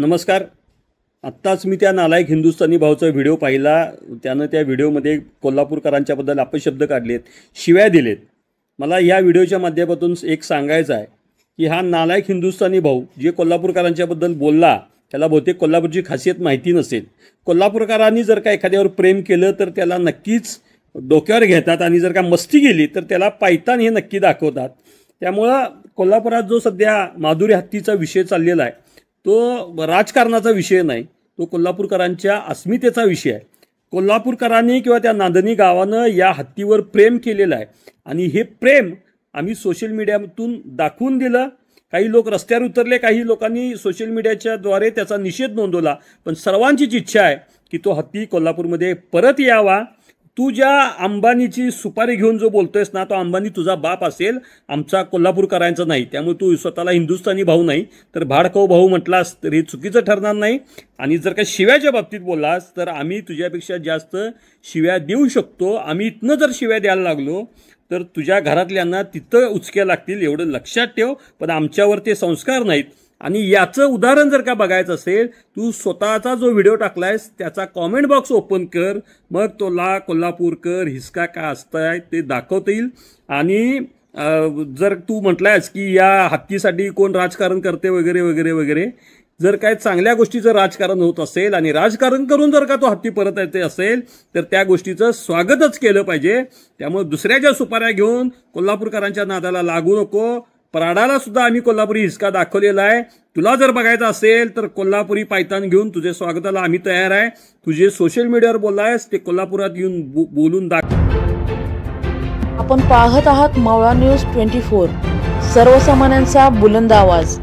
नमस्कार. आत्ताच मी त्या नालायक हिंदुस्थानी भाऊचा व्हिडिओ पाहिला. त्यानं त्या व्हिडिओमध्ये कोल्हापूरकरांच्याबद्दल अपशब्द काढलेत, शिव्या दिलेत. मला या व्हिडिओच्या माध्यमातून एक सांगायचं आहे की हा नालायक हिंदुस्थानी भाऊ जे कोल्हापूरकरांच्याबद्दल बोलला त्याला बहुतेक कोल्हापूरची खासियत माहिती नसेल. कोल्हापूरकरांनी जर का एखाद्यावर प्रेम केलं तर त्याला नक्कीच डोक्यावर घेतात आणि जर का मस्ती केली तर त्याला पायतान हे नक्की दाखवतात. त्यामुळं कोल्हापुरात जो सध्या माधुरी हत्तीचा विषय चाललेला आहे तो राजकारणाचा विषय नाही, तो कोल्हापूरकरांच्या अस्मितेचा विषय आहे. कोल्हापूरकरांनी किंवा त्या नांदणी गावानं या हत्तीवर प्रेम केलेलं आहे आणि हे प्रेम आम्ही सोशल मीडियातून दाखवून दिलं. काही लोक रस्त्यावर उतरले, काही लोकांनी सोशल मीडियाच्या द्वारे त्याचा निषेध नोंदवला. पण सर्वांचीच इच्छा आहे की तो हत्ती कोल्हापूरमध्ये परत यावा. तू ज्या अंबानीची सुपारी घेऊन जो बोलतोयस ना, तो अंबानी तुझा बाप असेल, आमचा कोल्हापूरकरांचा नाही. त्यामुळे तू स्वतःला हिंदुस्थानी भाऊ नाही तर भाडखाऊ भाऊ म्हटलास तर हे चुकीचं ठरणार नाही. आणि जर का शिव्याच्या बाबतीत बोललास तर आम्ही तुझ्यापेक्षा जास्त शिव्या देऊ शकतो. आम्ही इथनं जर शिव्या द्यायला लागलो तर तुझ्या घरातल्यांना तिथं उचक्या लागतील, एवढं लक्षात ठेव. पण आमच्यावर ते संस्कार नाहीत. आणि याचं उदाहरण जर का बघायचं असेल, तू स्वतःचा जो व्हिडिओ टाकलायस त्याचा कॉमेंट बॉक्स ओपन कर, मग तुला कोल्हापूरकर हिसका का असताय ते दाखवता येईल. आणि जर तू म्हटलायस की या हत्तीसाठी कोण राजकारण करते वगैरे वगैरे वगैरे, जर काय चांगल्या गोष्टीचं राजकारण होत असेल आणि राजकारण करून जर का तो हत्ती परत येते असेल तर त्या गोष्टीचं स्वागतच केलं पाहिजे. त्यामुळे दुसऱ्याच्या सुपाऱ्या घेऊन कोल्हापूरकरांच्या नादाला लागू नको. पराडाला सुद्धा आम्ही कोल्हापुरी हिसका दाखवलेला आहे. तुला जर बघायचं असेल तर कोल्हापुरी पायतान घेऊन तुझ्या स्वागताला आम्ही तयार आहे. तुझे सोशल मीडियावर बोललायस ते कोल्हापुरात येऊन बोलून दाखव. आपण पाहत आहात मावळा न्यूज 24, सर्वसामान्यांचा बुलंद आवाज.